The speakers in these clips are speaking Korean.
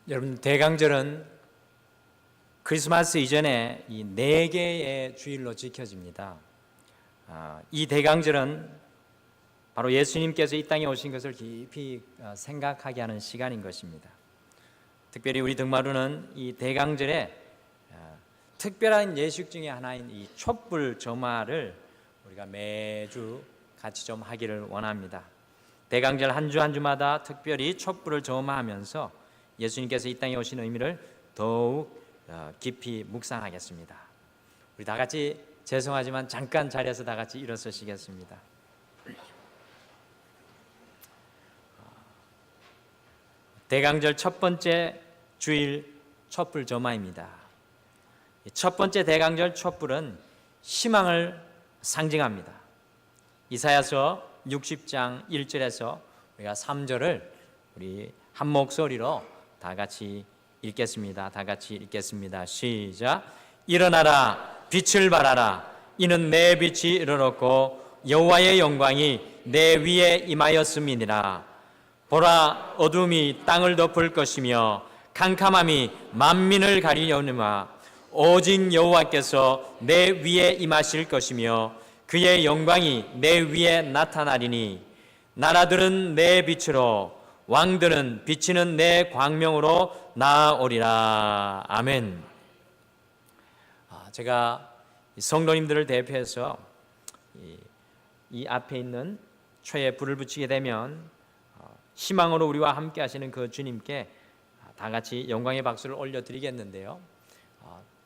여러분, 대강절은 크리스마스 이전에 이 4개의 주일로 지켜집니다. 이 대강절은 바로 예수님께서 이 땅에 오신 것을 깊이 생각하게 하는 시간인 것입니다. 특별히 우리 등마루는 이 대강절에 특별한 예식 중에 하나인 이 촛불 점화를 우리가 매주 같이 좀 하기를 원합니다. 대강절 한 주 한 주마다 특별히 촛불을 점화하면서 예수님께서 이 땅에 오신 의미를 더욱 깊이 묵상하겠습니다. 우리 다 같이 죄송하지만 잠깐 자리에서 다 같이 일어서시겠습니다. 대강절 첫 번째 주일 촛불 점화입니다. 첫 번째 대강절 촛불은 희망을 상징합니다. 이사야서 60장 1절에서 우리가 3절을 우리 한 목소리로 다 같이 읽겠습니다. 다 같이 읽겠습니다. 시작. 일어나라, 빛을 발하라. 이는 내 빛이 이르렀고 여호와의 영광이 내 위에 임하였음이니라. 보라, 어둠이 땅을 덮을 것이며 캄캄함이 만민을 가리려니와 오직 여호와께서 내 위에 임하실 것이며 그의 영광이 내 위에 나타나리니 나라들은 내 빛으로 왕들은 비치는 내 광명으로 나아오리라. 아멘. 제가 성도님들을 대표해서 이 앞에 있는 초에 불을 붙이게 되면 희망으로 우리와 함께 하시는 그 주님께 다 같이 영광의 박수를 올려드리겠는데요.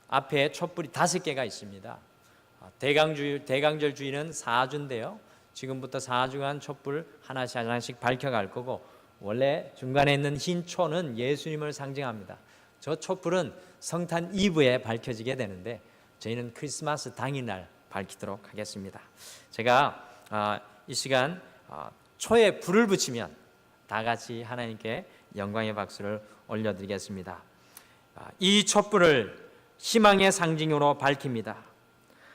앞에 촛불이 5개가 있습니다. 대강절 주일은 4주인데요. 지금부터 4주간 촛불 하나씩 밝혀갈 거고, 원래 중간에 있는 흰 초는 예수님을 상징합니다. 저 촛불은 성탄 이브에 밝혀지게 되는데 저희는 크리스마스 당일날 밝히도록 하겠습니다. 제가 이 시간 초에 불을 붙이면 다 같이 하나님께 영광의 박수를 올려드리겠습니다. 이 촛불을 희망의 상징으로 밝힙니다.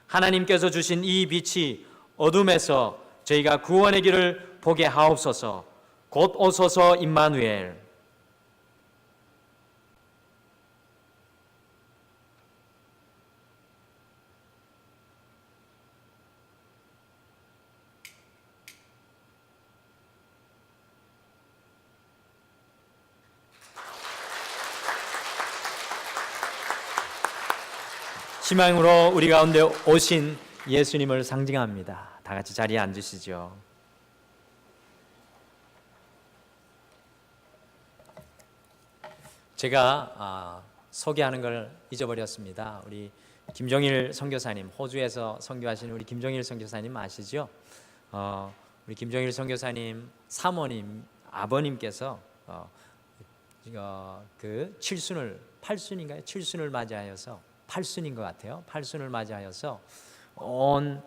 하나님께서 주신 이 빛이 어둠에서 저희가 구원의 길을 보게 하옵소서. 곧 오소서 임마누엘. 희망으로 우리 가운데 오신 예수님을 상징합니다. 다 같이 자리에 앉으시죠. 제가 소개하는 걸 잊어버렸습니다. 우리 김종일 선교사님, 호주에서 선교하시는 우리 김종일 선교사님 아시죠? 우리 김종일 선교사님 사모님, 아버님께서 그 8순인가요? 7순을 맞이하여서 8순인 것 같아요. 8순을 맞이하여서 온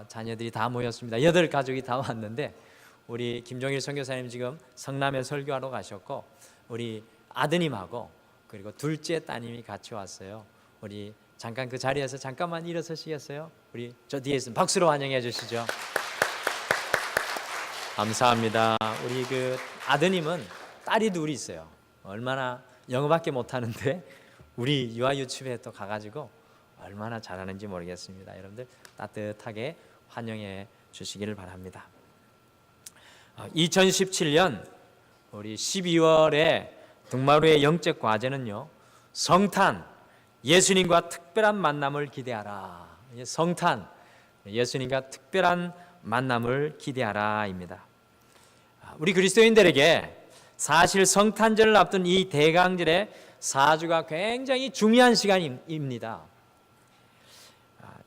자녀들이 다 모였습니다. 8가족이 다 왔는데 우리 김종일 선교사님 지금 성남에 설교하러 가셨고 우리 아드님하고 그리고 둘째 따님이 같이 왔어요. 우리 잠깐 그 자리에서 잠깐만 일어서시겠어요? 우리 저 뒤에 있으면 박수로 환영해 주시죠. 감사합니다. 우리 그 아드님은 딸이 둘이 있어요. 얼마나 영어밖에 못하는데 우리 유아유치부에 또 가가지고 얼마나 잘하는지 모르겠습니다. 여러분들 따뜻하게 환영해 주시기를 바랍니다. 2017년 우리 12월에 등마루의 영적 과제는요, 성탄, 예수님과 특별한 만남을 기대하라. 성탄, 예수님과 특별한 만남을 기대하라입니다. 우리 그리스도인들에게 사실 성탄절을 앞둔 이 대강절의 4주가 굉장히 중요한 시간입니다.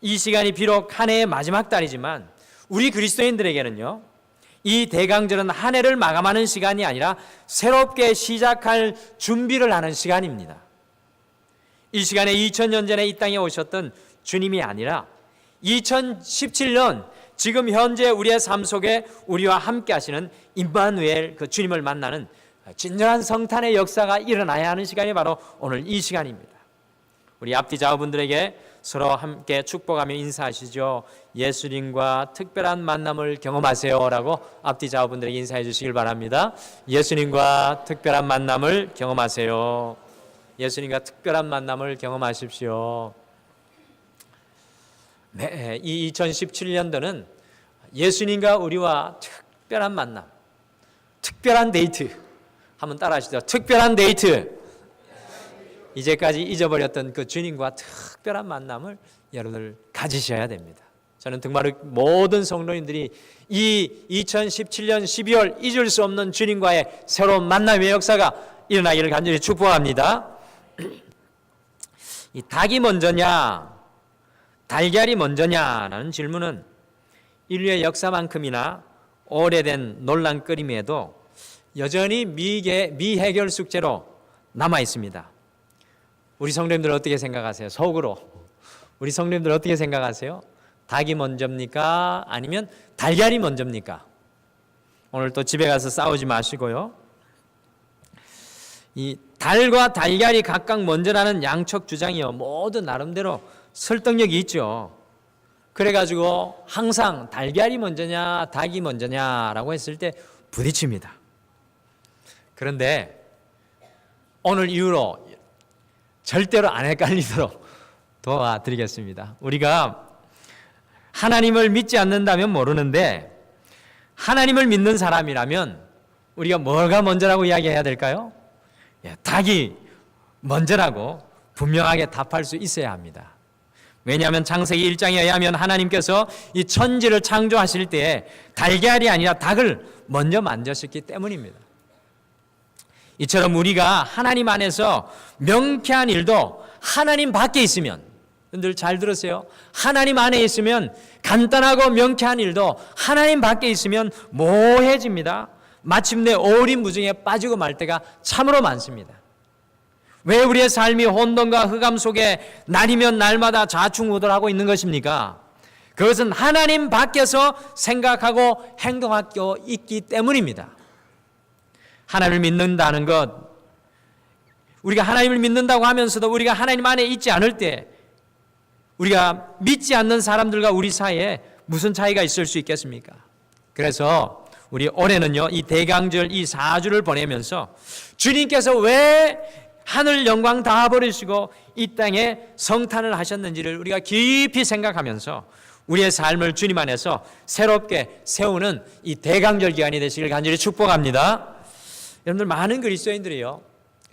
이 시간이 비록 한 해의 마지막 달이지만 우리 그리스도인들에게는요, 이 대강절은 한 해를 마감하는 시간이 아니라 새롭게 시작할 준비를 하는 시간입니다. 이 시간에 2000년 전에 이 땅에 오셨던 주님이 아니라 2017년 지금 현재 우리의 삶 속에 우리와 함께 하시는 임마누엘 그 주님을 만나는 진정한 성탄의 역사가 일어나야 하는 시간이 바로 오늘 이 시간입니다. 우리 앞뒤 좌우분들에게 서로 함께 축복하며 인사하시죠. 예수님과 특별한 만남을 경험하세요라고 앞뒤 좌우분들에게 인사해 주시길 바랍니다. 예수님과 특별한 만남을 경험하세요. 예수님과 특별한 만남을 경험하십시오. 네, 이 2017년도는 예수님과 우리와 특별한 만남, 특별한 데이트 한번 따라하시죠. 특별한 데이트. 이제까지 잊어버렸던 그 주님과 특별한 만남을 여러분들 가지셔야 됩니다. 저는 정말 모든 성도님들이 이 2017년 12월 잊을 수 없는 주님과의 새로운 만남의 역사가 일어나기를 간절히 축복합니다. 이 닭이 먼저냐 달걀이 먼저냐라는 질문은 인류의 역사만큼이나 오래된 논란거림에도 여전히 미해결 숙제로 남아 있습니다. 우리 성도님들 어떻게 생각하세요? 속으로 우리 성도님들 어떻게 생각하세요? 닭이 먼저입니까? 아니면 달걀이 먼저입니까? 오늘 또 집에 가서 싸우지 마시고요. 이 달과 달걀이 각각 먼저라는 양측 주장이요 모두 나름대로 설득력이 있죠. 그래가지고 항상 달걀이 먼저냐 닭이 먼저냐라고 했을 때 부딪힙니다. 그런데 오늘 이후로 절대로 안 헷갈리도록 도와드리겠습니다. 우리가 하나님을 믿지 않는다면 모르는데 하나님을 믿는 사람이라면 우리가 뭐가 먼저라고 이야기해야 될까요? 닭이 먼저라고 분명하게 답할 수 있어야 합니다. 왜냐하면 창세기 1장에 의하면 하나님께서 이 천지를 창조하실 때 달걀이 아니라 닭을 먼저 만드셨기 때문입니다. 이처럼 우리가 하나님 안에서 명쾌한 일도 하나님 밖에 있으면, 여러분들 잘 들으세요. 하나님 안에 있으면 간단하고 명쾌한 일도 하나님 밖에 있으면 모호해집니다. 마침내 오리무중에 빠지고 말 때가 참으로 많습니다. 왜 우리의 삶이 혼돈과 흑암 속에 날이면 날마다 좌충우돌하고 있는 것입니까? 그것은 하나님 밖에서 생각하고 행동하고 있기 때문입니다. 하나님을 믿는다는 것, 우리가 하나님을 믿는다고 하면서도 우리가 하나님 안에 있지 않을 때 우리가 믿지 않는 사람들과 우리 사이에 무슨 차이가 있을 수 있겠습니까? 그래서 우리 올해는요, 이 대강절 이 4주를 보내면서 주님께서 왜 하늘 영광 다 버리시고 이 땅에 성탄을 하셨는지를 우리가 깊이 생각하면서 우리의 삶을 주님 안에서 새롭게 세우는 이 대강절 기간이 되시길 간절히 축복합니다. 여러분들 많은 그리스도인들이요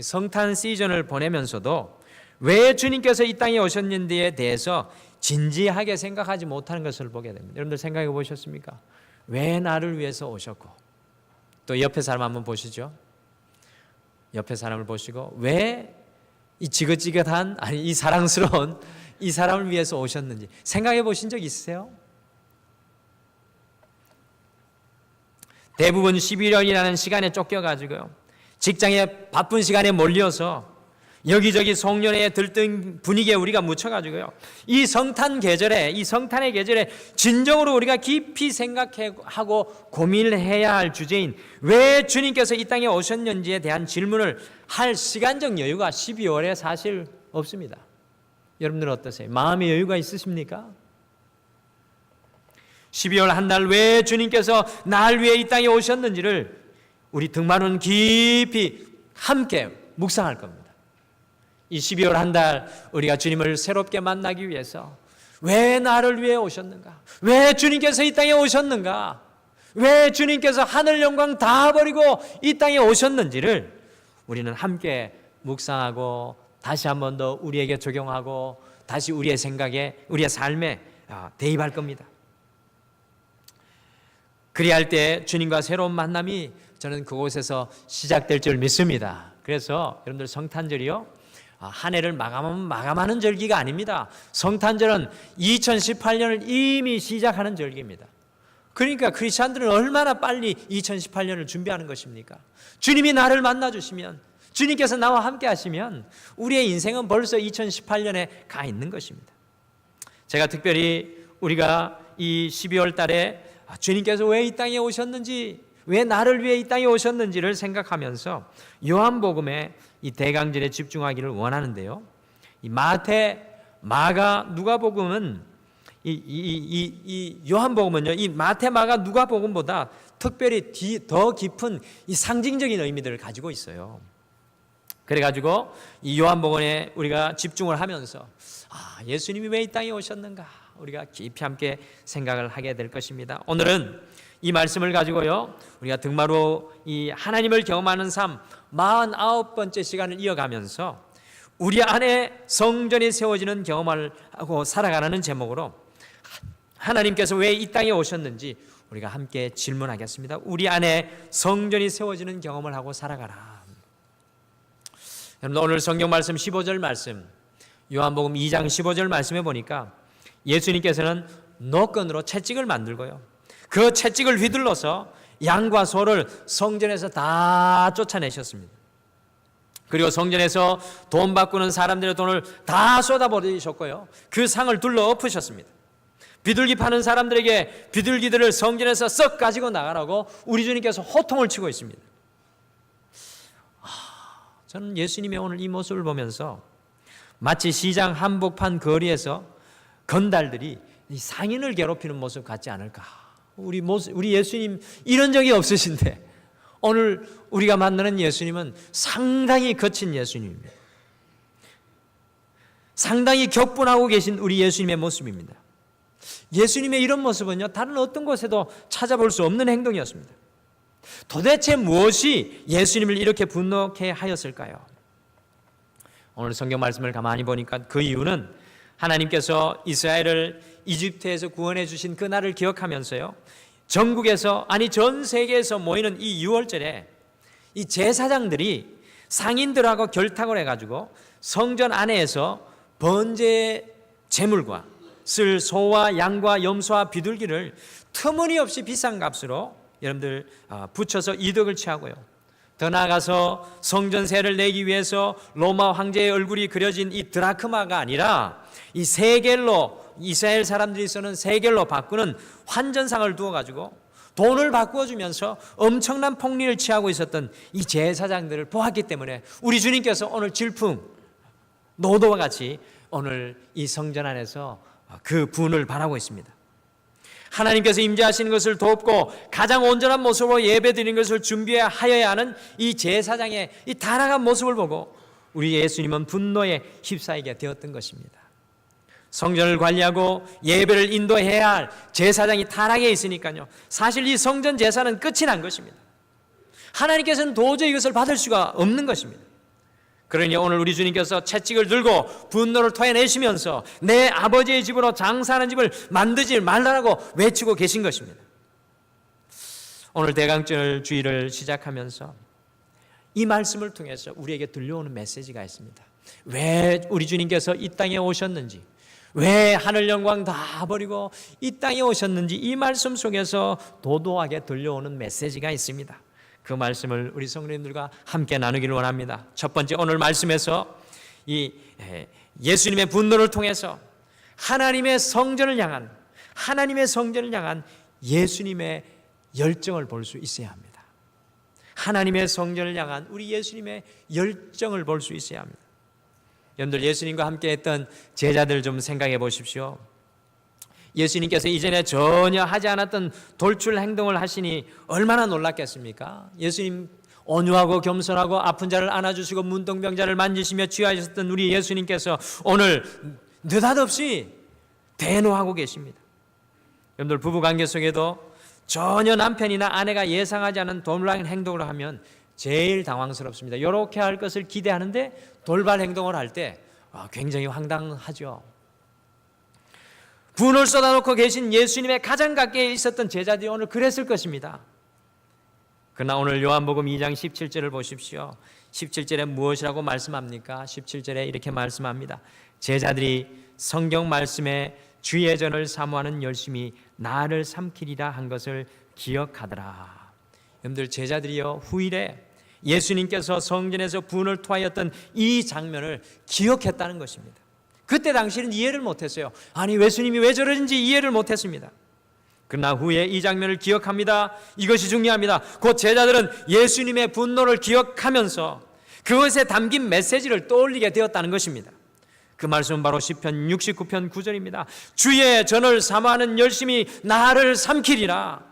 성탄 시즌을 보내면서도 왜 주님께서 이 땅에 오셨는지에 대해서 진지하게 생각하지 못하는 것을 보게 됩니다. 여러분들 생각해 보셨습니까? 왜 나를 위해서 오셨고, 또 옆에 사람 한번 보시죠. 옆에 사람을 보시고 왜 이 지긋지긋한 아니 이 사랑스러운 이 사람을 위해서 오셨는지 생각해 보신 적 있으세요? 대부분 11월이라는 시간에 쫓겨가지고요 직장에 바쁜 시간에 몰려서 여기저기 송년회에 들뜬 분위기에 우리가 묻혀가지고요 이 성탄 계절에, 이 성탄의 계절에 진정으로 우리가 깊이 생각하고 고민을 해야 할 주제인 왜 주님께서 이 땅에 오셨는지에 대한 질문을 할 시간적 여유가 12월에 사실 없습니다. 여러분들은 어떠세요? 마음의 여유가 있으십니까? 12월 한 달 왜 주님께서 날 위해 이 땅에 오셨는지를 우리 등만은 깊이 함께 묵상할 겁니다. 이 12월 한 달 우리가 주님을 새롭게 만나기 위해서 왜 나를 위해 오셨는가? 왜 주님께서 이 땅에 오셨는가? 왜 주님께서 하늘 영광 다 버리고 이 땅에 오셨는지를 우리는 함께 묵상하고 다시 한 번 더 우리에게 적용하고 다시 우리의 생각에 우리의 삶에 대입할 겁니다. 그리할 때 주님과 새로운 만남이 저는 그곳에서 시작될 줄 믿습니다. 그래서 여러분들 성탄절이요 한 해를 마감하는 절기가 아닙니다. 성탄절은 2018년을 이미 시작하는 절기입니다. 그러니까 크리스찬들은 얼마나 빨리 2018년을 준비하는 것입니까? 주님이 나를 만나주시면, 주님께서 나와 함께 하시면 우리의 인생은 벌써 2018년에 가 있는 것입니다. 제가 특별히 우리가 이 12월 달에 주님께서 왜 이 땅에 오셨는지, 왜 나를 위해 이 땅에 오셨는지를 생각하면서 요한복음의 이 대강절에 집중하기를 원하는데요. 이 마가, 누가복음은 이 요한복음은요, 이 마태, 마가, 누가복음보다 특별히 더 깊은 이 상징적인 의미들을 가지고 있어요. 그래가지고 이 요한복음에 우리가 집중을 하면서 예수님이 왜 이 땅에 오셨는가 우리가 깊이 함께 생각을 하게 될 것입니다. 오늘은 이 말씀을 가지고요, 우리가 등마로 이 하나님을 경험하는 삶 49번째 시간을 이어가면서 우리 안에 성전이 세워지는 경험을 하고 살아가는 제목으로 하나님께서 왜 이 땅에 오셨는지 우리가 함께 질문하겠습니다. 우리 안에 성전이 세워지는 경험을 하고 살아가라. 여러분, 오늘 성경 말씀 15절 말씀, 요한복음 2장 15절 말씀에 보니까 예수님께서는 노끈으로 채찍을 만들고요, 그 채찍을 휘둘러서 양과 소를 성전에서 다 쫓아내셨습니다. 그리고 성전에서 돈 바꾸는 사람들의 돈을 다 쏟아버리셨고요, 그 상을 둘러 엎으셨습니다. 비둘기 파는 사람들에게 비둘기들을 성전에서 썩 가지고 나가라고 우리 주님께서 호통을 치고 있습니다. 저는 예수님의 오늘 이 모습을 보면서 마치 시장 한복판 거리에서 건달들이 이 상인을 괴롭히는 모습 같지 않을까. 우리 예수님 이런 적이 없으신데 오늘 우리가 만나는 예수님은 상당히 거친 예수님입니다. 상당히 격분하고 계신 우리 예수님의 모습입니다. 예수님의 이런 모습은요, 다른 어떤 곳에도 찾아볼 수 없는 행동이었습니다. 도대체 무엇이 예수님을 이렇게 분노케 하였을까요? 오늘 성경 말씀을 가만히 보니까 그 이유는 하나님께서 이스라엘을 이집트에서 구원해 주신 그날을 기억하면서요, 전국에서, 아니 전 세계에서 모이는 이 6월절에 이 제사장들이 상인들하고 결탁을 해가지고 성전 안에서 번제 제물과 쓸 소와 양과 염소와 비둘기를 터무니없이 비싼 값으로 여러분들 붙여서 이득을 취하고요, 더 나아가서 성전세를 내기 위해서 로마 황제의 얼굴이 그려진 이 드라크마가 아니라 이 세겔로, 이스라엘 사람들이 쓰는 세겔로 바꾸는 환전상을 두어가지고 돈을 바꾸어주면서 엄청난 폭리를 취하고 있었던 이 제사장들을 보았기 때문에 우리 주님께서 오늘 질풍 노도와 같이 오늘 이 성전 안에서 그 분을 바라고 있습니다. 하나님께서 임재하시는 것을 돕고 가장 온전한 모습으로 예배드리는 것을 준비하여야 하는 이 제사장의 이 타락한 모습을 보고 우리 예수님은 분노에 휩싸이게 되었던 것입니다. 성전을 관리하고 예배를 인도해야 할 제사장이 타락해 있으니까요, 사실 이 성전 제사는 끝이 난 것입니다. 하나님께서는 도저히 이것을 받을 수가 없는 것입니다. 그러니 오늘 우리 주님께서 채찍을 들고 분노를 토해내시면서 내 아버지의 집으로 장사하는 집을 만들지 말라고 외치고 계신 것입니다. 오늘 대강절 주일을 시작하면서 이 말씀을 통해서 우리에게 들려오는 메시지가 있습니다. 왜 우리 주님께서 이 땅에 오셨는지, 왜 하늘 영광 다 버리고 이 땅에 오셨는지 이 말씀 속에서 도도하게 들려오는 메시지가 있습니다. 그 말씀을 우리 성도님들과 함께 나누기를 원합니다. 첫 번째, 오늘 말씀에서 이 예수님의 분노를 통해서 하나님의 성전을 향한 예수님의 열정을 볼 수 있어야 합니다. 하나님의 성전을 향한 우리 예수님의 열정을 볼 수 있어야 합니다. 여러분들, 예수님과 함께 했던 제자들 좀 생각해 보십시오. 예수님께서 이전에 전혀 하지 않았던 돌출 행동을 하시니 얼마나 놀랐겠습니까? 예수님 온유하고 겸손하고 아픈 자를 안아주시고 문둥병자를 만지시며 치유하셨던 우리 예수님께서 오늘 느닷없이 대노하고 계십니다. 여러분들, 부부관계 속에도 전혀 남편이나 아내가 예상하지 않은 놀라운 행동을 하면 제일 당황스럽습니다. 이렇게 할 것을 기대하는데 돌발 행동을 할 때 굉장히 황당하죠. 분을 쏟아놓고 계신 예수님의 가장 가까이 있었던 제자들이 오늘 그랬을 것입니다. 그러나 오늘 요한복음 2장 17절을 보십시오. 17절에 무엇이라고 말씀합니까? 17절에 이렇게 말씀합니다. 제자들이 성경 말씀에 주의 전을 사모하는 열심히 나를 삼키리라 한 것을 기억하더라. 여러분들, 제자들이요, 후일에 예수님께서 성전에서 분을 토하였던 이 장면을 기억했다는 것입니다. 그때 당시에는 이해를 못했어요. 아니, 예수님이 왜 저러는지 이해를 못했습니다. 그러나 후에 이 장면을 기억합니다. 이것이 중요합니다. 곧 제자들은 예수님의 분노를 기억하면서 그것에 담긴 메시지를 떠올리게 되었다는 것입니다. 그 말씀은 바로 시편 69편 9절입니다. 주의 전을 삼아하는 열심히 나를 삼키리라.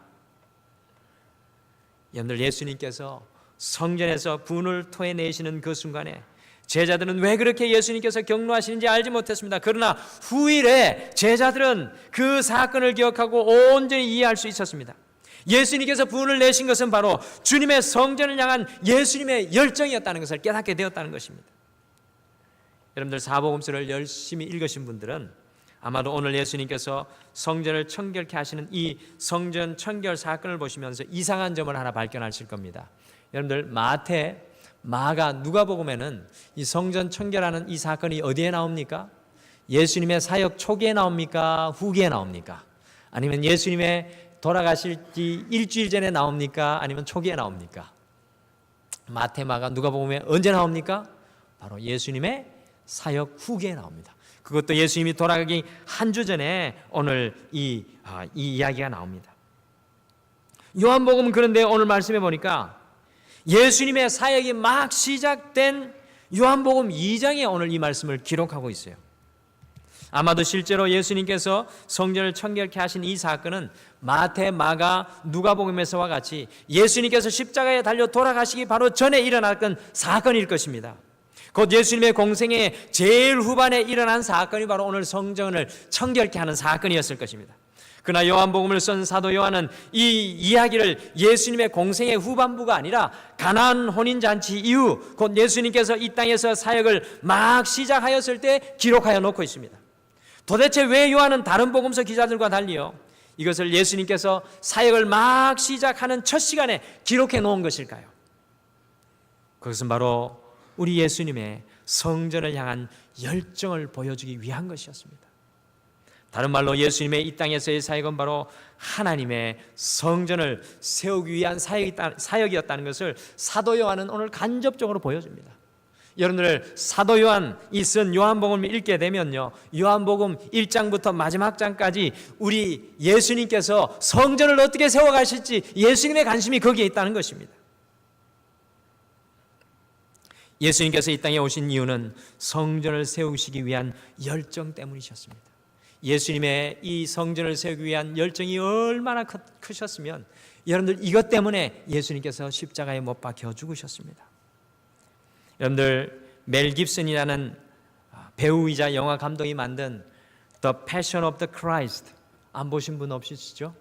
여러분들, 예수님께서 성전에서 분을 토해내시는 그 순간에 제자들은 왜 그렇게 예수님께서 경노하시는지 알지 못했습니다. 그러나 후일에 제자들은 그 사건을 기억하고 온전히 이해할 수 있었습니다. 예수님께서 분을 내신 것은 바로 주님의 성전을 향한 예수님의 열정이었다는 것을 깨닫게 되었다는 것입니다. 여러분들, 사복음서를 열심히 읽으신 분들은 아마도 오늘 예수님께서 성전을 청결케 하시는 이 성전 청결 사건을 보시면서 이상한 점을 하나 발견하실 겁니다. 여러분들, 마태, 마가, 누가복음에는 이 성전 청결하는 이 사건이 어디에 나옵니까? 예수님의 사역 초기에 나옵니까? 후기에 나옵니까? 아니면 예수님의 돌아가실 지 일주일 전에 나옵니까? 아니면 초기에 나옵니까? 마태, 마가, 누가복음에 언제 나옵니까? 바로 예수님의 사역 후기에 나옵니다. 그것도 예수님이 돌아가기 한 주 전에 오늘 이 이야기가 나옵니다. 요한복음은 그런데 오늘 말씀해 보니까 예수님의 사역이 막 시작된 요한복음 2장에 오늘 이 말씀을 기록하고 있어요. 아마도 실제로 예수님께서 성전을 청결케 하신 이 사건은 마태, 마가, 누가복음에서와 같이 예수님께서 십자가에 달려 돌아가시기 바로 전에 일어났던 사건일 것입니다. 곧 예수님의 공생의 제일 후반에 일어난 사건이 바로 오늘 성전을 청결케 하는 사건이었을 것입니다. 그러나 요한복음을 쓴 사도 요한은 이 이야기를 예수님의 공생의 후반부가 아니라 가나안 혼인잔치 이후 곧 예수님께서 이 땅에서 사역을 막 시작하였을 때 기록하여 놓고 있습니다. 도대체 왜 요한은 다른 복음서 기자들과 달리요 이것을 예수님께서 사역을 막 시작하는 첫 시간에 기록해 놓은 것일까요? 그것은 바로 우리 예수님의 성전을 향한 열정을 보여주기 위한 것이었습니다. 다른 말로 예수님의 이 땅에서의 사역은 바로 하나님의 성전을 세우기 위한 사역이었다는 것을 사도 요한은 오늘 간접적으로 보여줍니다. 여러분들, 사도 요한이 쓴 요한복음을 읽게 되면요, 요한복음 1장부터 마지막 장까지 우리 예수님께서 성전을 어떻게 세워가실지 예수님의 관심이 거기에 있다는 것입니다. 예수님께서 이 땅에 오신 이유는 성전을 세우시기 위한 열정 때문이셨습니다. 예수님의 이 성전을 세우기 위한 열정이 얼마나 크셨으면 여러분들, 이것 때문에 예수님께서 십자가에 못 박혀 죽으셨습니다. 여러분들, 멜 깁슨이라는 배우이자 영화 감독이 만든 The Passion of the Christ 안 보신 분 없으시죠?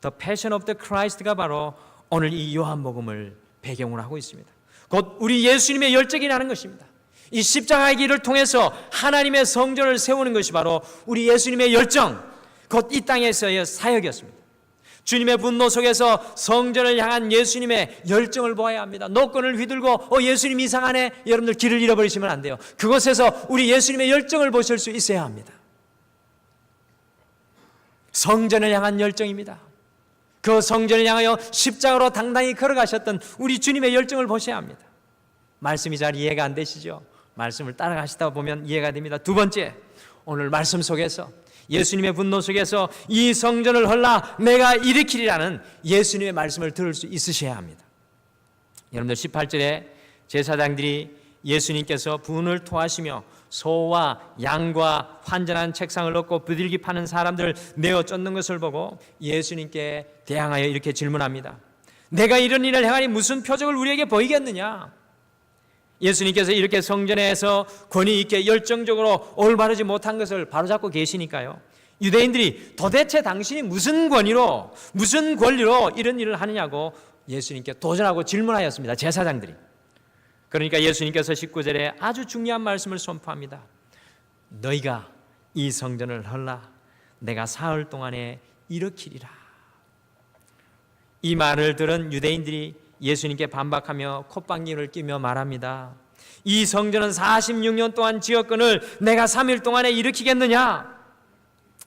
The Passion of the Christ가 바로 오늘 이 요한복음을 배경으로 하고 있습니다. 곧 우리 예수님의 열정이라는 것입니다. 이 십자가의 길을 통해서 하나님의 성전을 세우는 것이 바로 우리 예수님의 열정, 곧 이 땅에서의 사역이었습니다. 주님의 분노 속에서 성전을 향한 예수님의 열정을 보아야 합니다. 노끈을 휘둘고 예수님 이상하네, 여러분들 길을 잃어버리시면 안 돼요. 그곳에서 우리 예수님의 열정을 보실 수 있어야 합니다. 성전을 향한 열정입니다. 그 성전을 향하여 십자가로 당당히 걸어가셨던 우리 주님의 열정을 보셔야 합니다. 말씀이 잘 이해가 안 되시죠? 말씀을 따라가시다 보면 이해가 됩니다. 두 번째, 오늘 말씀 속에서 예수님의 분노 속에서 이 성전을 헐라 내가 일으키리라는 예수님의 말씀을 들을 수 있으셔야 합니다. 여러분들, 18절에 제사장들이 예수님께서 분을 토하시며 소와 양과 환전한 책상을 놓고 부들기 파는 사람들을 내어 쫓는 것을 보고 예수님께 대항하여 이렇게 질문합니다. 내가 이런 일을 행하니 무슨 표적을 우리에게 보이겠느냐? 예수님께서 이렇게 성전에서 권위 있게 열정적으로 올바르지 못한 것을 바로잡고 계시니까요, 유대인들이 도대체 당신이 무슨 권위로, 무슨 권리로 이런 일을 하느냐고 예수님께 도전하고 질문하였습니다. 제사장들이. 그러니까 예수님께서 19절에 아주 중요한 말씀을 선포합니다. 너희가 이 성전을 헐라 내가 사흘 동안에 일으키리라. 이 말을 들은 유대인들이 예수님께 반박하며 콧방귀를 끼며 말합니다. 이 성전은 46년 동안 지었건을 내가 3일 동안에 일으키겠느냐?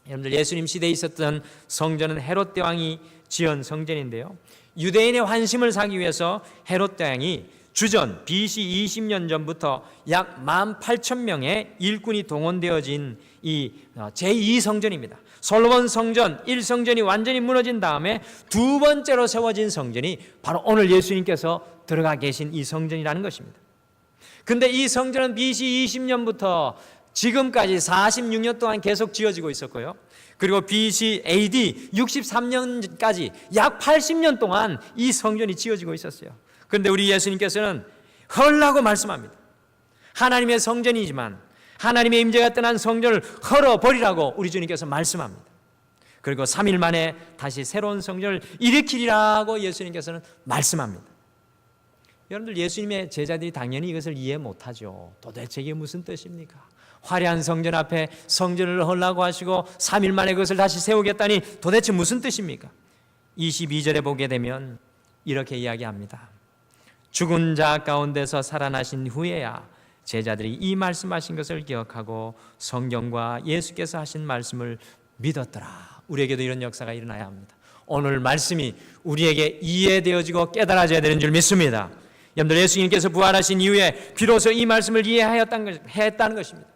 여러분들, 예수님 시대에 있었던 성전은 헤롯 대왕이 지은 성전인데요, 유대인의 환심을 사기 위해서 헤롯 대왕이 주전 BC 20년 전부터 약 18,000명의 일꾼이 동원되어진 이 제2성전입니다. 솔로몬 성전 1성전이 완전히 무너진 다음에 두 번째로 세워진 성전이 바로 오늘 예수님께서 들어가 계신 이 성전이라는 것입니다. 근데 이 성전은 BC 20년부터 지금까지 46년 동안 계속 지어지고 있었고요. 그리고 BC AD 63년까지 약 80년 동안 이 성전이 지어지고 있었어요. 그런데 우리 예수님께서는 헐라고 말씀합니다. 하나님의 성전이지만 하나님의 임재가 떠난 성전을 헐어버리라고 우리 주님께서 말씀합니다. 그리고 3일 만에 다시 새로운 성전을 일으키리라고 예수님께서는 말씀합니다. 여러분들, 예수님의 제자들이 당연히 이것을 이해 못하죠. 도대체 이게 무슨 뜻입니까? 화려한 성전 앞에 성전을 헐라고 하시고 3일 만에 그것을 다시 세우겠다니 도대체 무슨 뜻입니까? 22절에 보게 되면 이렇게 이야기합니다. 죽은 자 가운데서 살아나신 후에야 제자들이 이 말씀하신 것을 기억하고 성경과 예수께서 하신 말씀을 믿었더라. 우리에게도 이런 역사가 일어나야 합니다. 오늘 말씀이 우리에게 이해되어지고 깨달아져야 되는 줄 믿습니다. 여러분들, 예수님께서 부활하신 이후에 비로소 이 말씀을 이해했다는 것입니다.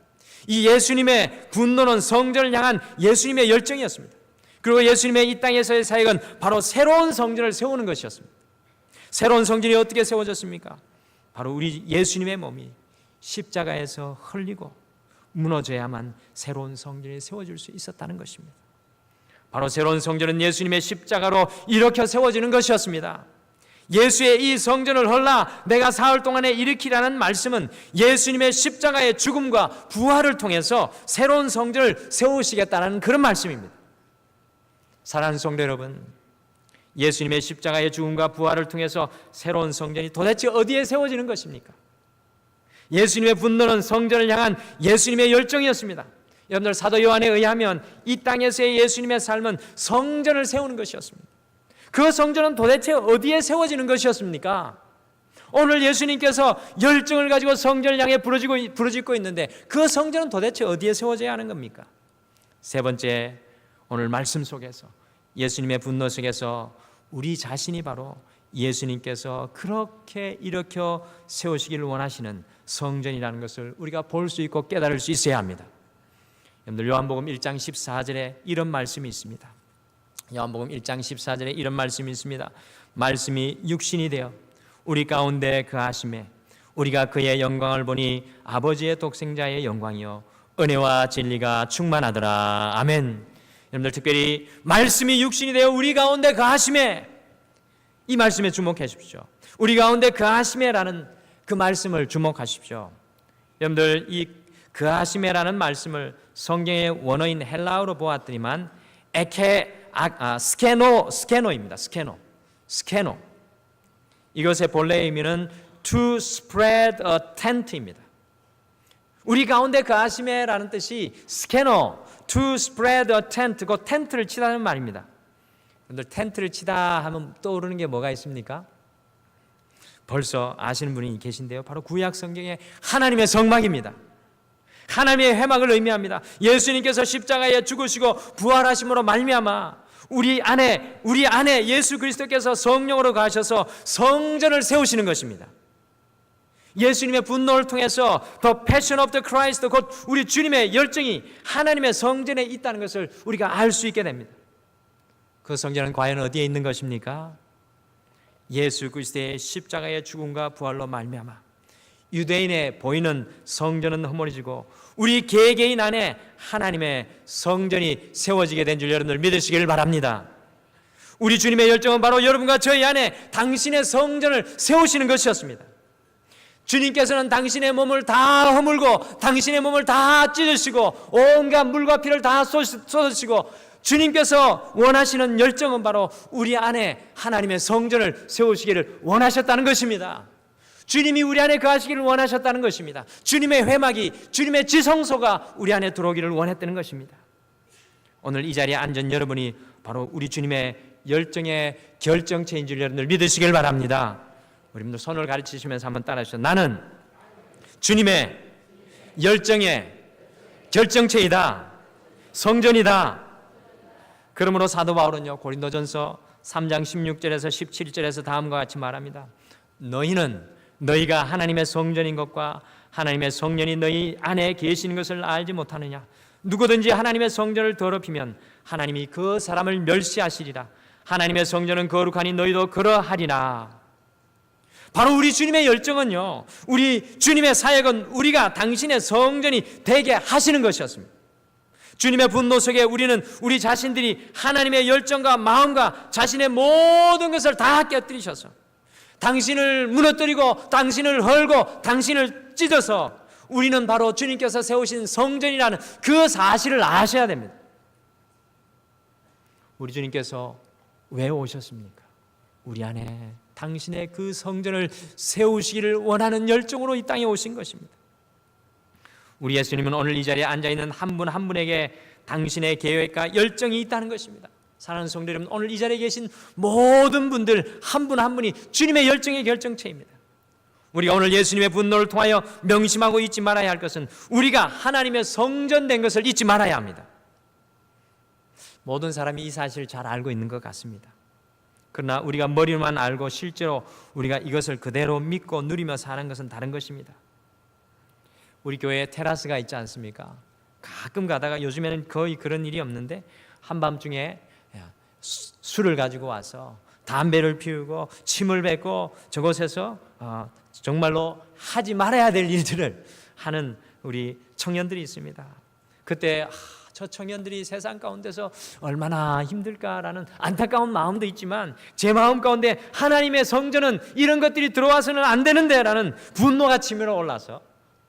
이 예수님의 분노는 성전을 향한 예수님의 열정이었습니다. 그리고 예수님의 이 땅에서의 사역은 바로 새로운 성전을 세우는 것이었습니다. 새로운 성전이 어떻게 세워졌습니까? 바로 우리 예수님의 몸이 십자가에서 흘리고 무너져야만 새로운 성전이 세워질 수 있었다는 것입니다. 바로 새로운 성전은 예수님의 십자가로 일으켜 세워지는 것이었습니다. 예수의 이 성전을 헐라 내가 사흘 동안에 일으키라는 말씀은 예수님의 십자가의 죽음과 부활을 통해서 새로운 성전을 세우시겠다는 그런 말씀입니다. 사랑하는 성도 여러분, 예수님의 십자가의 죽음과 부활을 통해서 새로운 성전이 도대체 어디에 세워지는 것입니까? 예수님의 분노는 성전을 향한 예수님의 열정이었습니다. 여러분들, 사도 요한에 의하면 이 땅에서의 예수님의 삶은 성전을 세우는 것이었습니다. 그 성전은 도대체 어디에 세워지는 것이었습니까? 오늘 예수님께서 열정을 가지고 성전을 향해 부르짖고 있는데 그 성전은 도대체 어디에 세워져야 하는 겁니까? 세 번째, 오늘 말씀 속에서 예수님의 분노 속에서 우리 자신이 바로 예수님께서 그렇게 일으켜 세우시기를 원하시는 성전이라는 것을 우리가 볼 수 있고 깨달을 수 있어야 합니다. 여러분들, 요한복음 1장 14절에 이런 말씀이 있습니다. 요한복음 1장 14절에 이런 말씀이 있습니다. 말씀이 육신이 되어 우리 가운데 거하심에 우리가 그의 영광을 보니 아버지의 독생자의 영광이요 은혜와 진리가 충만하더라. 아멘. 여러분들, 특별히 말씀이 육신이 되어 우리 가운데 거하심에, 이 말씀에 주목해 주십시오. 우리 가운데 거하심에라는 그 말씀을 주목하십시오. 여러분들, 이 거하심에라는 말씀을 성경의 원어인 헬라어로 보았더니만 스케노입니다. 스케노. 이것의 본래 의미는 to spread a tent입니다. 우리 가운데 거하심에라는 뜻이 스케노, to spread a tent, 그 텐트를 치다는 말입니다. 여러분들, 텐트를 치다 하면 떠오르는 게 뭐가 있습니까? 벌써 아시는 분이 계신데요. 바로 구약 성경의 하나님의 성막입니다. 하나님의 회막을 의미합니다. 예수님께서 십자가에 죽으시고 부활하심으로 말미암아 우리 안에 예수 그리스도께서 성령으로 가셔서 성전을 세우시는 것입니다. 예수님의 분노를 통해서 The Passion of the Christ, 곧 우리 주님의 열정이 하나님의 성전에 있다는 것을 우리가 알 수 있게 됩니다. 그 성전은 과연 어디에 있는 것입니까? 예수 그리스도의 십자가의 죽음과 부활로 말미암아 유대인에 보이는 성전은 허물어지고 우리 개개인 안에 하나님의 성전이 세워지게 된 줄 여러분들 믿으시길 바랍니다. 우리 주님의 열정은 바로 여러분과 저희 안에 당신의 성전을 세우시는 것이었습니다. 주님께서는 당신의 몸을 다 허물고 당신의 몸을 다 찢으시고 온갖 물과 피를 다 쏟으시고 주님께서 원하시는 열정은 바로 우리 안에 하나님의 성전을 세우시기를 원하셨다는 것입니다. 주님이 우리 안에 거하시기를 원하셨다는 것입니다. 주님의 회막이, 주님의 지성소가 우리 안에 들어오기를 원했다는 것입니다. 오늘 이 자리에 앉은 여러분이 바로 우리 주님의 열정의 결정체인 줄 여러분들 믿으시길 바랍니다. 우리분들 손을 가르치시면서 한번 따라하시죠. 나는 주님의 열정의 결정체이다. 성전이다. 그러므로 사도 바울은요, 고린도전서 3장 16절에서 17절에서 다음과 같이 말합니다. 너희가 하나님의 성전인 것과 하나님의 성령이 너희 안에 계시는 것을 알지 못하느냐? 누구든지 하나님의 성전을 더럽히면 하나님이 그 사람을 멸시하시리라. 하나님의 성전은 거룩하니 너희도 그러하리라. 바로 우리 주님의 열정은요, 우리 주님의 사역은 우리가 당신의 성전이 되게 하시는 것이었습니다. 주님의 분노 속에 우리는 우리 자신들이 하나님의 열정과 마음과 자신의 모든 것을 다 깨뜨리셔서 당신을 무너뜨리고 당신을 헐고 당신을 찢어서 우리는 바로 주님께서 세우신 성전이라는 그 사실을 아셔야 됩니다. 우리 주님께서 왜 오셨습니까? 우리 안에 당신의 그 성전을 세우시기를 원하는 열정으로 이 땅에 오신 것입니다. 우리 예수님은 오늘 이 자리에 앉아있는 한 분 한 분에게 당신의 계획과 열정이 있다는 것입니다. 사랑하는 성도 여러분, 오늘 이 자리에 계신 모든 분들 한 분 한 분이 주님의 열정의 결정체입니다. 우리가 오늘 예수님의 분노를 통하여 명심하고 잊지 말아야 할 것은 우리가 하나님의 성전된 것을 잊지 말아야 합니다. 모든 사람이 이 사실을 잘 알고 있는 것 같습니다. 그러나 우리가 머리만 알고 실제로 우리가 이것을 그대로 믿고 누리며 사는 것은 다른 것입니다. 우리 교회에 테라스가 있지 않습니까? 가끔 가다가 요즘에는 거의 그런 일이 없는데 한밤중에 술을 가지고 와서 담배를 피우고 침을 뱉고 저곳에서 정말로 하지 말아야 될 일들을 하는 우리 청년들이 있습니다. 그때 저 청년들이 세상 가운데서 얼마나 힘들까라는 안타까운 마음도 있지만 제 마음 가운데 하나님의 성전은 이런 것들이 들어와서는 안 되는데 라는 분노가 치밀어 올라서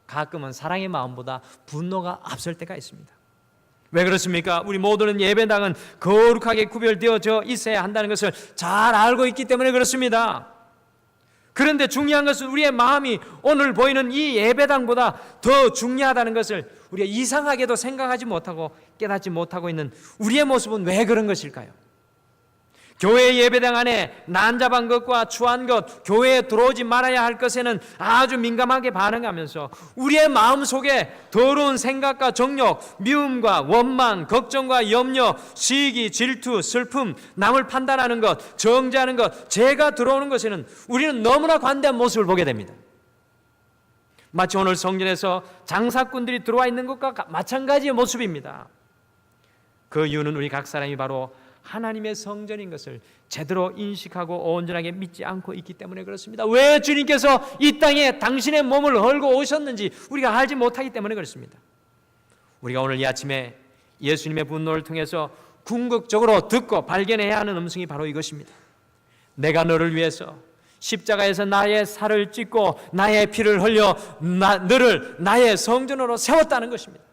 가끔은 사랑의 마음보다 분노가 앞설 때가 있습니다. 왜 그렇습니까? 우리 모두는 예배당은 거룩하게 구별되어져 있어야 한다는 것을 잘 알고 있기 때문에 그렇습니다. 그런데 중요한 것은 우리의 마음이 오늘 보이는 이 예배당보다 더 중요하다는 것을 우리가 이상하게도 생각하지 못하고 깨닫지 못하고 있는 우리의 모습은 왜 그런 것일까요? 교회 예배당 안에 난잡한 것과 추한 것, 교회에 들어오지 말아야 할 것에는 아주 민감하게 반응하면서 우리의 마음 속에 더러운 생각과 정욕, 미움과 원망, 걱정과 염려, 시기, 질투, 슬픔, 남을 판단하는 것, 정죄하는 것, 죄가 들어오는 것에는 우리는 너무나 관대한 모습을 보게 됩니다. 마치 오늘 성전에서 장사꾼들이 들어와 있는 것과 마찬가지의 모습입니다. 그 이유는 우리 각 사람이 바로 하나님의 성전인 것을 제대로 인식하고 온전하게 믿지 않고 있기 때문에 그렇습니다. 왜 주님께서 이 땅에 당신의 몸을 헐고 오셨는지 우리가 알지 못하기 때문에 그렇습니다. 우리가 오늘 이 아침에 예수님의 분노를 통해서 궁극적으로 듣고 발견해야 하는 음성이 바로 이것입니다. 내가 너를 위해서 십자가에서 나의 살을 찢고 나의 피를 흘려 너를 나의 성전으로 세웠다는 것입니다.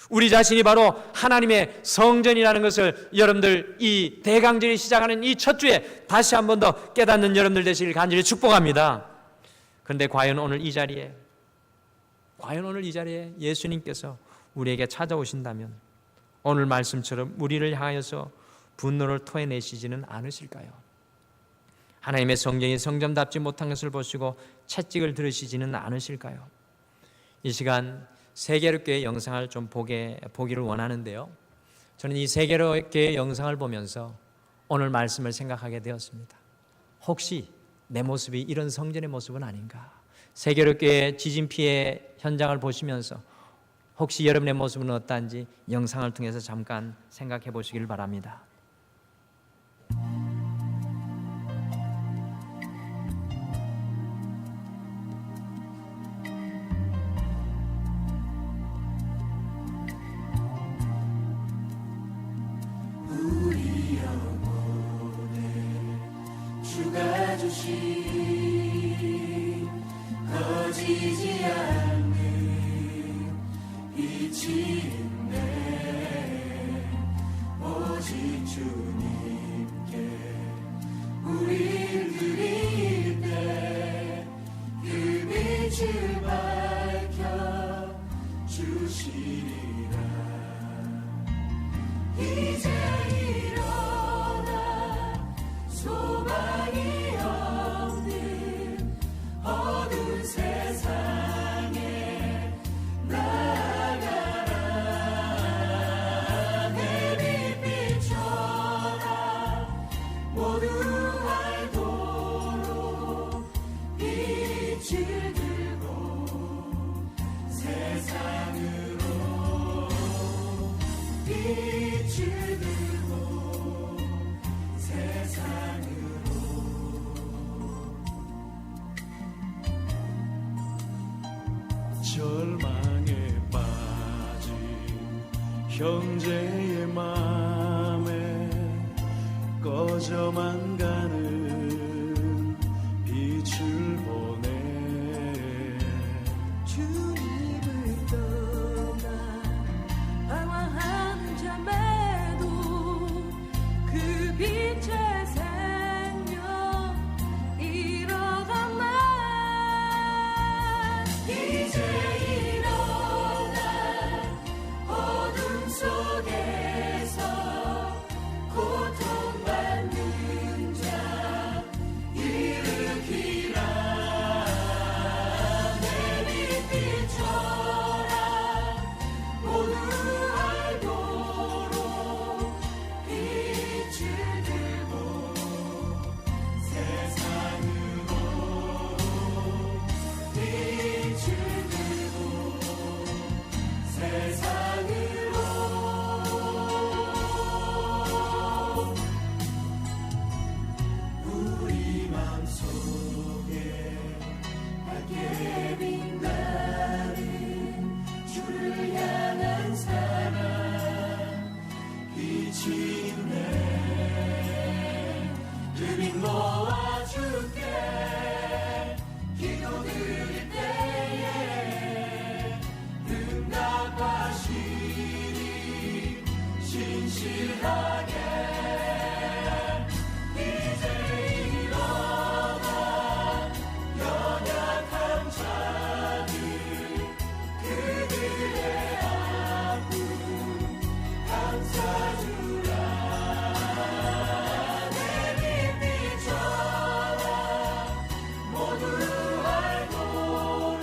우리 자신이 바로 하나님의 성전이라는 것을 여러분들 이 대강절이 시작하는 이 첫 주에 다시 한 번 더 깨닫는 여러분들 되시길 간절히 축복합니다. 그런데 과연 오늘 이 자리에 예수님께서 우리에게 찾아오신다면 오늘 말씀처럼 우리를 향하여서 분노를 토해내시지는 않으실까요? 하나님의 성전이 성전답지 못한 것을 보시고 채찍을 들으시지는 않으실까요? 이 시간 세계롭게의 영상을 좀 보기를 원하는데요. 저는 이 세계롭게의 영상을 보면서 오늘 말씀을 생각하게 되었습니다. 혹시 내 모습이 이런 성전의 모습은 아닌가? 세계롭게의 지진 피해 현장을 보시면서 혹시 여러분의 모습은 어떠한지 영상을 통해서 잠깐 생각해 보시길 바랍니다. 거지지 않는 빛이 있네. 오직 주님께 우릴 드릴 때 그 빛을 밝혀 주시리라. 이제 일어나 소망이 없는 어두운 세상에 나아가라. 내 빛 비춰라. 모두 알도록 빛을 들고 세상으로 빛을 들고. 형제의 맘에 꺼져만 가는 빛을 보내 주님을 떠나 방황하는 자매도 그 빛의 생명 잃어가네. 이제 일어나 어둠 속에서 고통받는 자 일으키라. 내 빛비춰라. 모두 알도록 빛을 들고 세상으로 빛을 들고 세상으로 우리 맘속에 밝게 빛나는 주를 향한 사랑 빛이 있네. 그 빛 모아줄게. 기도드릴 때에 응답하시리 신실하게. 이제 일어나 연약한 자들 그들의 아픔 감싸주라. 내 빛 비춰라. 모두 알도록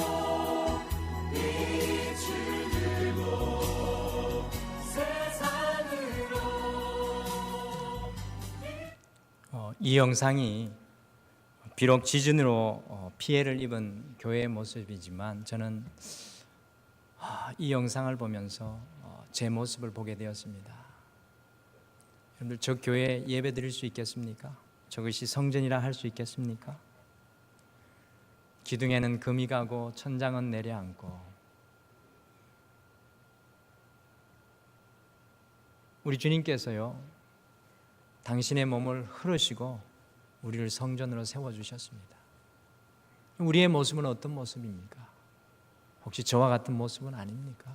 빛을 들고 세상으로. 이 영상이 비록 지진으로 피해를 입은 교회의 모습이지만 저는 이 영상을 보면서 제 모습을 보게 되었습니다. 여러분들, 저 교회에 예배 드릴 수 있겠습니까? 저것이 성전이라 할 수 있겠습니까? 기둥에는 금이 가고 천장은 내려앉고 우리 주님께서요, 당신의 몸을 흐르시고 우리를 성전으로 세워주셨습니다. 우리의 모습은 어떤 모습입니까? 혹시 저와 같은 모습은 아닙니까?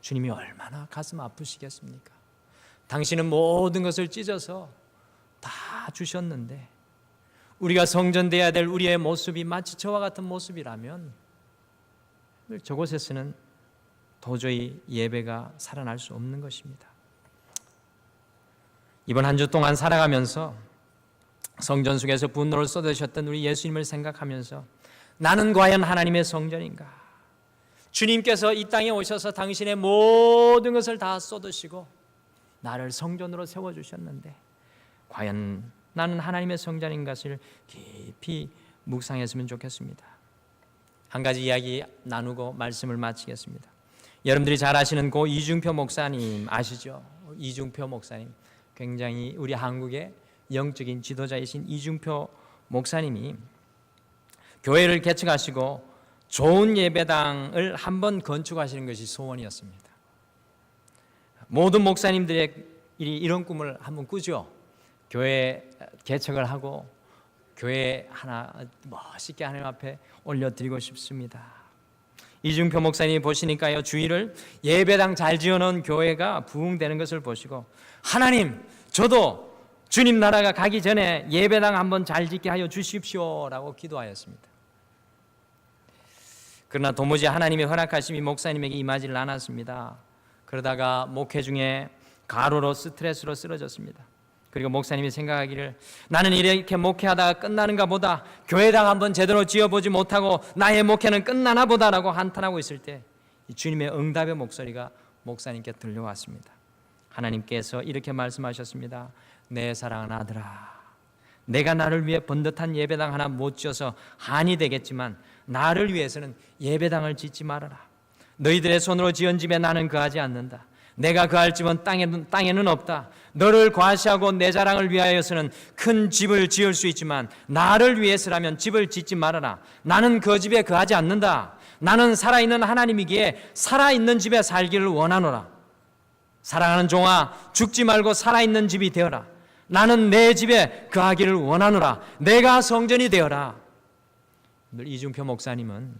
주님이 얼마나 가슴 아프시겠습니까? 당신은 모든 것을 찢어서 다 주셨는데 우리가 성전되어야 될 우리의 모습이 마치 저와 같은 모습이라면 저곳에서는 도저히 예배가 살아날 수 없는 것입니다. 이번 한 주 동안 살아가면서 성전 속에서 분노를 쏟으셨던 우리 예수님을 생각하면서 나는 과연 하나님의 성전인가? 주님께서 이 땅에 오셔서 당신의 모든 것을 다 쏟으시고 나를 성전으로 세워주셨는데 과연 나는 하나님의 성전인 것을 깊이 묵상했으면 좋겠습니다. 한 가지 이야기 나누고 말씀을 마치겠습니다. 여러분들이 잘 아시는 고 이중표 목사님 아시죠? 이중표 목사님, 굉장히 우리 한국의 영적인 지도자이신 이중표 목사님이 교회를 개척하시고 좋은 예배당을 한번 건축하시는 것이 소원이었습니다. 모든 목사님들의 이런 꿈을 한번 꾸죠. 교회 개척을 하고 교회 하나 멋있게 하나님 앞에 올려드리고 싶습니다. 이중표 목사님이 보시니까요, 주위를 예배당 잘 지어놓은 교회가 부흥되는 것을 보시고 하나님, 저도 주님 나라가 가기 전에 예배당 한번 잘 짓게 하여 주십시오라고 기도하였습니다. 그러나 도무지 하나님의 허락하심이 목사님에게 임하지를 않았습니다. 그러다가 목회 중에 가로로 스트레스로 쓰러졌습니다. 그리고 목사님이 생각하기를 나는 이렇게 목회하다가 끝나는가 보다, 교회당 한번 제대로 지어보지 못하고 나의 목회는 끝나나 보다라고 한탄하고 있을 때 주님의 응답의 목소리가 목사님께 들려왔습니다. 하나님께서 이렇게 말씀하셨습니다. 내 사랑하는 아들아, 내가 나를 위해 번듯한 예배당 하나 못 지어서 한이 되겠지만 나를 위해서는 예배당을 짓지 말아라. 너희들의 손으로 지은 집에 나는 거하지 않는다. 내가 거할 집은 땅에는 없다. 너를 과시하고 내 자랑을 위하여서는 큰 집을 지을 수 있지만 나를 위해서라면 집을 짓지 말아라. 나는 그 집에 거하지 않는다. 나는 살아있는 하나님이기에 살아있는 집에 살기를 원하노라. 사랑하는 종아, 죽지 말고 살아있는 집이 되어라. 나는 내 집에 거하기를 원하노라. 내가 성전이 되어라. 이중표 목사님은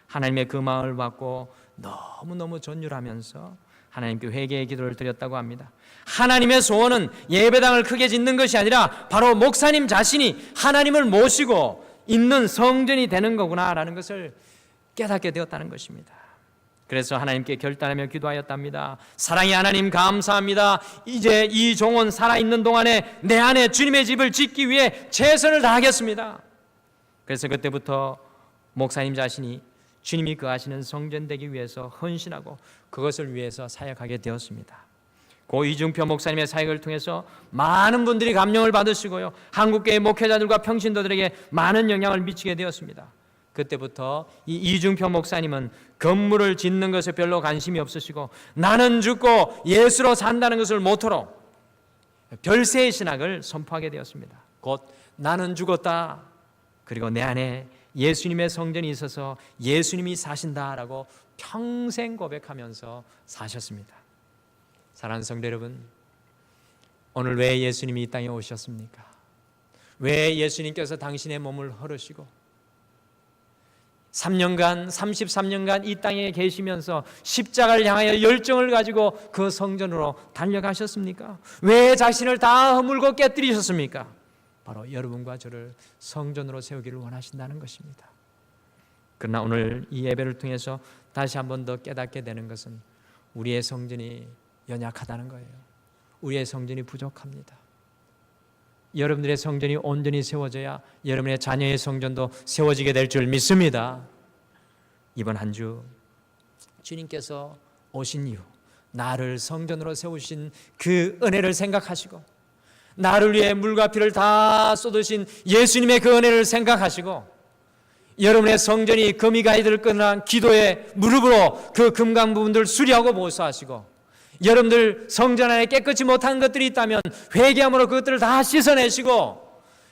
하나님의 그 마음을 받고 너무너무 전율하면서 하나님께 회개의 기도를 드렸다고 합니다. 하나님의 소원은 예배당을 크게 짓는 것이 아니라 바로 목사님 자신이 하나님을 모시고 있는 성전이 되는 거구나라는 것을 깨닫게 되었다는 것입니다. 그래서 하나님께 결단하며 기도하였답니다. 사랑의 하나님, 감사합니다. 이제 이 종은 살아있는 동안에 내 안에 주님의 집을 짓기 위해 최선을 다하겠습니다. 그래서 그때부터 목사님 자신이 주님이 거하시는 성전 되기 위해서 헌신하고 그것을 위해서 사역하게 되었습니다. 고 이중표 목사님의 사역을 통해서 많은 분들이 감명을 받으시고요, 한국교회 목회자들과 평신도들에게 많은 영향을 미치게 되었습니다. 그때부터 이 이중표 목사님은 건물을 짓는 것에 별로 관심이 없으시고 나는 죽고 예수로 산다는 것을 모토로 별세의 신학을 선포하게 되었습니다. 곧 나는 죽었다, 그리고 내 안에 예수님의 성전이 있어서 예수님이 사신다라고 평생 고백하면서 사셨습니다. 사랑하는 성도 여러분, 오늘 왜 예수님이 이 땅에 오셨습니까? 왜 예수님께서 당신의 몸을 hör으시고 33년간 이 땅에 계시면서 십자가를 향하여 열정을 가지고 그 성전으로 달려가셨습니까? 왜 자신을 다 허물고 깨뜨리셨습니까? 바로 여러분과 저를 성전으로 세우기를 원하신다는 것입니다. 그러나 오늘 이 예배를 통해서 다시 한 번 더 깨닫게 되는 것은 우리의 성전이 연약하다는 거예요. 우리의 성전이 부족합니다. 여러분들의 성전이 온전히 세워져야 여러분의 자녀의 성전도 세워지게 될 줄 믿습니다. 이번 한 주 주님께서 오신 이후 나를 성전으로 세우신 그 은혜를 생각하시고 나를 위해 물과 피를 다 쏟으신 예수님의 그 은혜를 생각하시고 여러분의 성전이 금이 가이들 끝난 기도의 무릎으로 그 금강 부분들 수리하고 보수하시고 여러분들 성전 안에 깨끗이 못한 것들이 있다면 회개함으로 그것들을 다 씻어내시고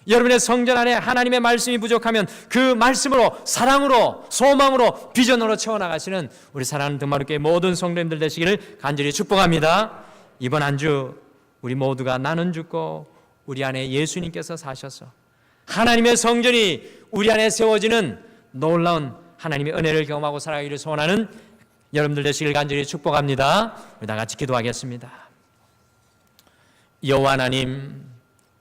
여러분의 성전 안에 하나님의 말씀이 부족하면 그 말씀으로 사랑으로 소망으로 비전으로 채워나가시는 우리 사랑하는 등마루교회 모든 성도님들 되시기를 간절히 축복합니다. 이번 한 주 우리 모두가 나는 죽고 우리 안에 예수님께서 사셔서 하나님의 성전이 우리 안에 세워지는 놀라운 하나님의 은혜를 경험하고 살아가기를 소원하는 여러분들 되시길 간절히 축복합니다. 우리 다 같이 기도하겠습니다. 여호와 하나님,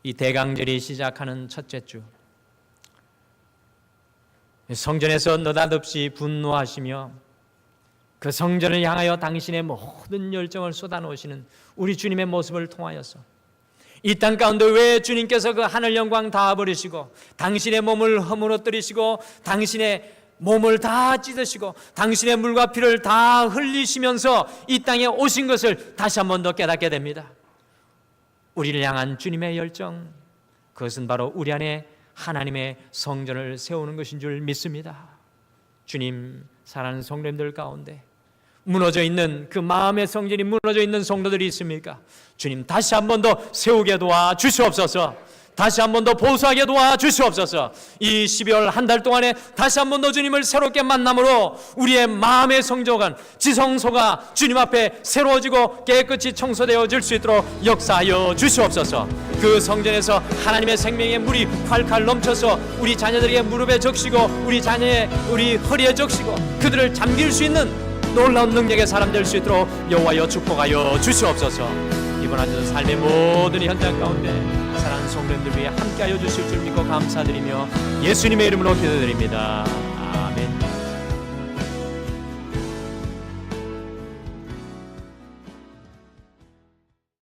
이 대강절이 시작하는 첫째 주 성전에서 느닷없이 분노하시며 그 성전을 향하여 당신의 모든 열정을 쏟아놓으시는 우리 주님의 모습을 통하여서 이 땅 가운데 왜 주님께서 그 하늘 영광 다 버리시고 당신의 몸을 허물어뜨리시고 당신의 몸을 다 찢으시고 당신의 물과 피를 다 흘리시면서 이 땅에 오신 것을 다시 한 번 더 깨닫게 됩니다. 우리를 향한 주님의 열정, 그것은 바로 우리 안에 하나님의 성전을 세우는 것인 줄 믿습니다. 주님, 사랑하는 성도님들 가운데 무너져 있는 그 마음의 성전이 무너져 있는 성도들이 있습니까? 주님, 다시 한 번 더 세우게 도와 주시옵소서. 다시 한 번 더 보수하게 도와주시옵소서. 이 12월 한 달 동안에 다시 한 번 더 주님을 새롭게 만남으로 우리의 마음의 성전관 지성소가 주님 앞에 새로워지고 깨끗이 청소되어질 수 있도록 역사하여 주시옵소서. 그 성전에서 하나님의 생명의 물이 활활 넘쳐서 우리 자녀들에게 무릎에 적시고 우리 자녀의 우리 허리에 적시고 그들을 잠길 수 있는 놀라운 능력의 사람 될 수 있도록 여호와여 축복하여 주시옵소서. 이번 한 주 삶의 모든 현장 가운데 사랑하는 성도님들 위해 함께하여 주실 줄 믿고 감사드리며 예수님의 이름으로 기도드립니다. 아멘.